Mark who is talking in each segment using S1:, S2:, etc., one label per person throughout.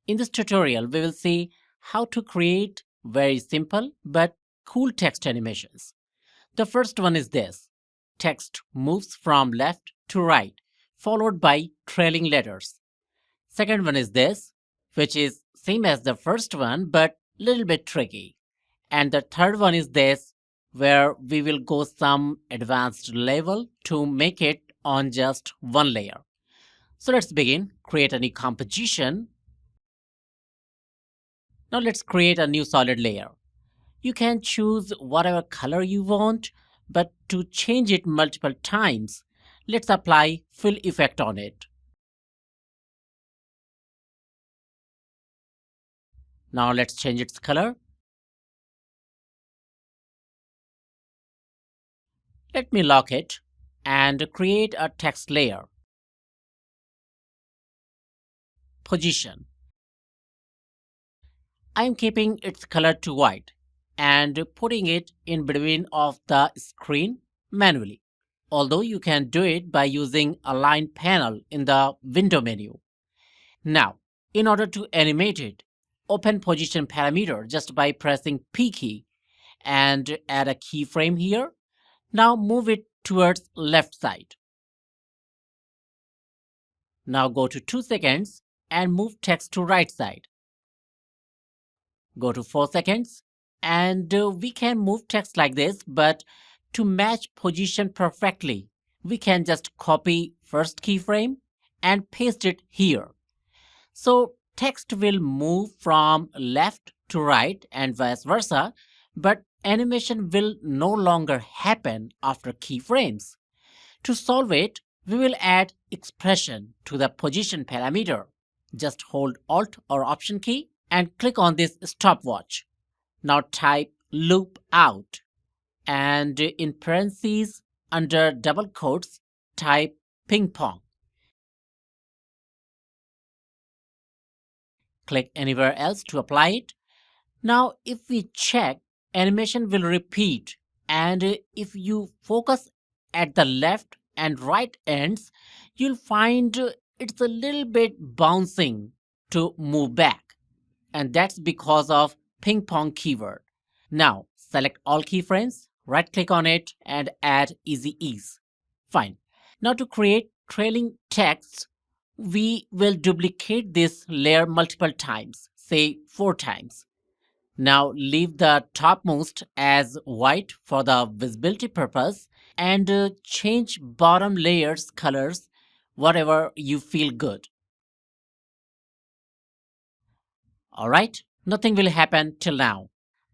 S1: In this tutorial, we will see how to create very simple but cool text animations. The first one is this. Text moves from left to right, followed by trailing letters. Second one is this, which is same as the first one but little bit tricky. And the third one is this, where we will go some advanced level to make it on just one layer. So let's begin. Create a new composition. Now let's create a new solid layer. You can choose whatever color you want, but to change it multiple times, let's apply fill effect on it. Now let's change its color. Let me lock it and create a text layer. Position. I am keeping its color to white and putting it in between of the screen manually. Although you can do it by using Align panel in the window menu. Now, in order to animate it, open position parameter just by pressing P key and add a keyframe here. Now move it towards left side. Now go to 2 seconds and move text to right side. Go to 4 seconds and we can move text like this, but to match position perfectly, we can just copy first keyframe and paste it here. So text will move from left to right and vice versa, but animation will no longer happen after keyframes. To solve it, we will add expression to the position parameter. Just hold Alt or Option key and click on this stopwatch. Now type loop out and in parentheses under double quotes type ping pong. Click anywhere else to apply it. Now if we check, animation will repeat, and if you focus at the left and right ends, you'll find it's a little bit bouncing to move back, and that's because of ping pong keyword. Now select all keyframes, right click on it and add easy ease. Fine. Now to create trailing text, we will duplicate this layer multiple times, say 4 times. Now leave the topmost as white for the visibility purpose and change bottom layers colors whatever you feel good. Alright, nothing will happen till now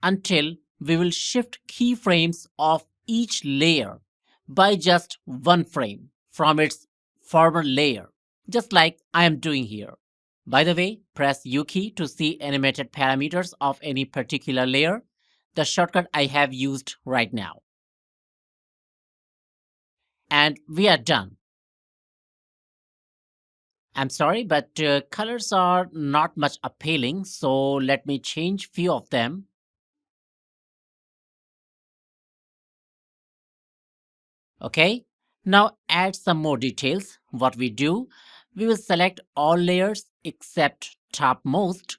S1: until we will shift keyframes of each layer by just one frame from its former layer, just like I am doing here. By the way, press U key to see animated parameters of any particular layer, the shortcut I have used right now. And we are done. I'm sorry, but colors are not much appealing, so let me change few of them. Okay, now add some more details. What we do, we will select all layers except topmost.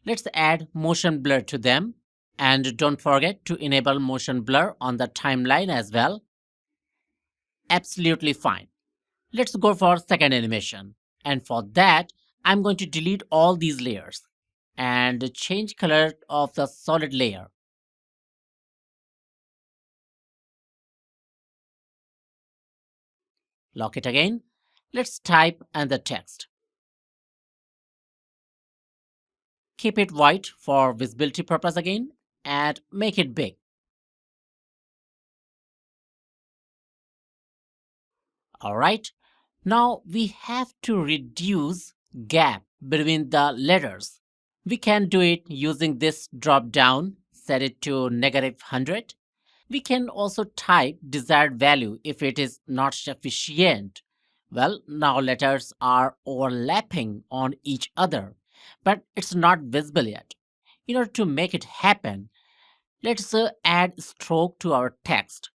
S1: Let's add motion blur to them. And don't forget to enable motion blur on the timeline as well. Absolutely fine. Let's go for second animation. And for that, I'm going to delete all these layers and change color of the solid layer. Lock it again. Let's type and the text. Keep it white for visibility purpose again and make it big. Alright, now we have to reduce gap between the letters. We can do it using this drop down, set it to -100. We can also type desired value if it is not sufficient. Well, now letters are overlapping on each other, but it's not visible yet. In order to make it happen, let's add stroke to our text.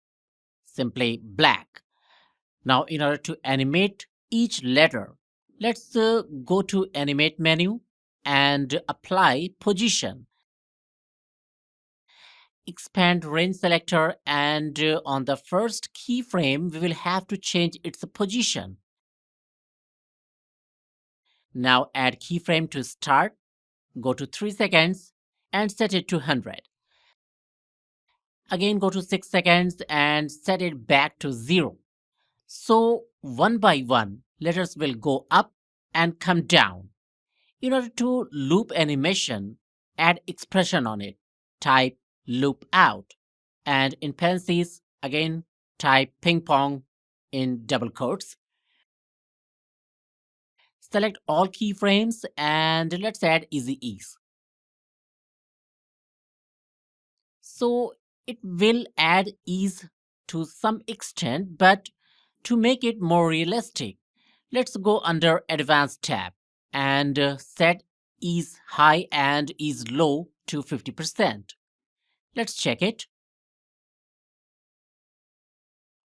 S1: Simply black. Now in order to animate each letter, let's go to animate menu and apply position. Expand range selector, and on the first keyframe we will have to change its position. Now add keyframe to start, go to 3 seconds and set it to 100. Again go to 6 seconds and set it back to 0. So one by one letters will go up and come down. In order to loop animation, add expression on it. Type loop out. And in parentheses, again type ping pong in double quotes. Select all keyframes and let's add easy ease. So it will add ease to some extent, but to make it more realistic, let's go under Advanced tab and set ease high and ease low to 50%. Let's check it.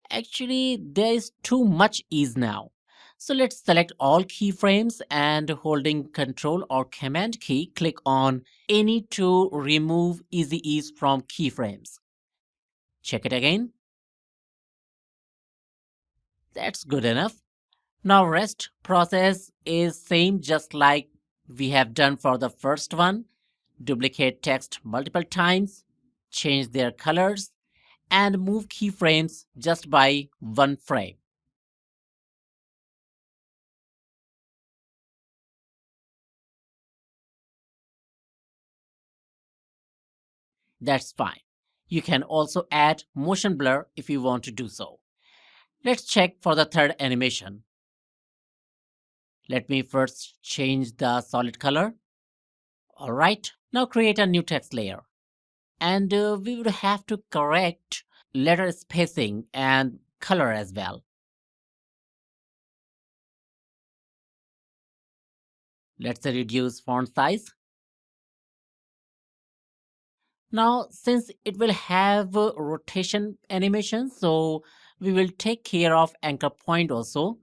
S1: Actually, there is too much ease now. So let's select all keyframes and holding Control or Command key, click on any to remove easy ease from keyframes. Check it again. That's good enough. Now rest process is same just like we have done for the first one. Duplicate text multiple times, change their colors, and move keyframes just by one frame. That's fine. You can also add motion blur if you want to do so. Let's check for the third animation. Let me first change the solid color. Alright, now create a new text layer. And we would have to correct letter spacing and color as well. Let's reduce font size. Now, since it will have rotation animation, so we will take care of anchor point also.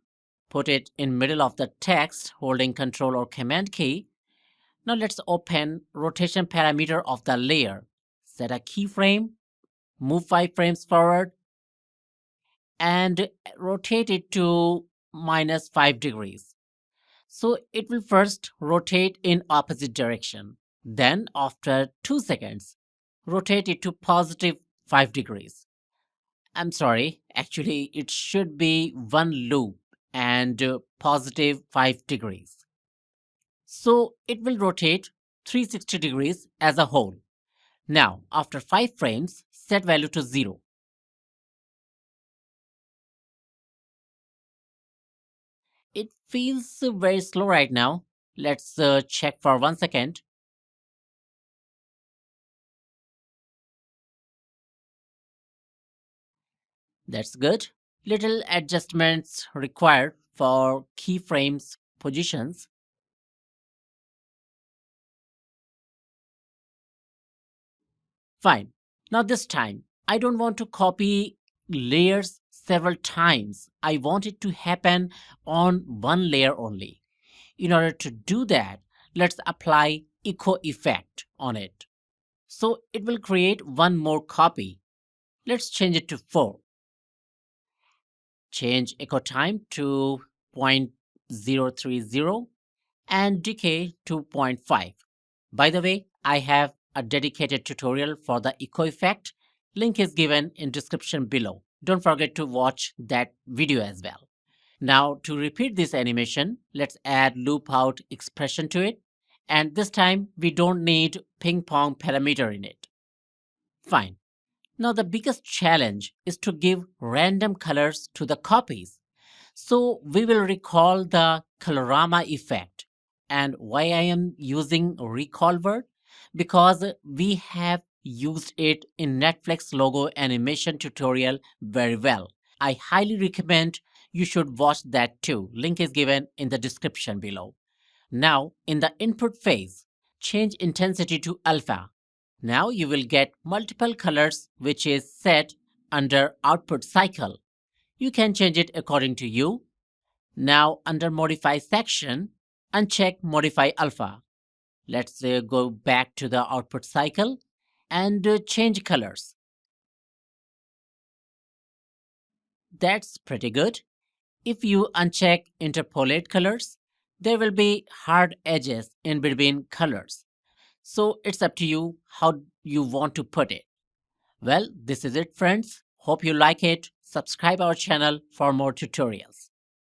S1: Put it in middle of the text, holding Control or Command key. Now let's open rotation parameter of the layer. Set a keyframe, move 5 frames forward, and rotate it to -5 degrees. So it will first rotate in opposite direction. Then after 2 seconds, rotate it to +5 degrees. I'm sorry, actually it should be one loop and +5 degrees. So it will rotate 360 degrees as a whole. Now after 5 frames, set value to 0. It feels very slow right now. Let's check for 1 second. That's good. Little adjustments required for keyframes positions. Fine. Now this time, I don't want to copy layers several times. I want it to happen on one layer only. In order to do that, let's apply echo effect on it. So it will create one more copy. Let's change it to 4. Change echo time to 0.030 and decay to zero point 0.5. By the way, I have a dedicated tutorial for the echo effect. Link is given in description below. Don't forget to watch that video as well. Now to repeat this animation, let's add loop out expression to it. And this time we don't need ping pong parameter in it. Fine. Now the biggest challenge is to give random colors to the copies. So we will recall the colorama effect. And why I am using recall word? Because we have used it in Netflix logo animation tutorial very well. I highly recommend you should watch that too. Link is given in the description below. Now in the input phase, change intensity to alpha. Now you will get multiple colors which is set under output cycle. You can change it according to you. Now under modify section, uncheck modify alpha. Let's go back to the output cycle and change colors. That's pretty good. If you uncheck interpolate colors, there will be hard edges in between colors. So it's up to you how you want to put it. Well, this is it, friends. Hope you like it. Subscribe our channel for more tutorials.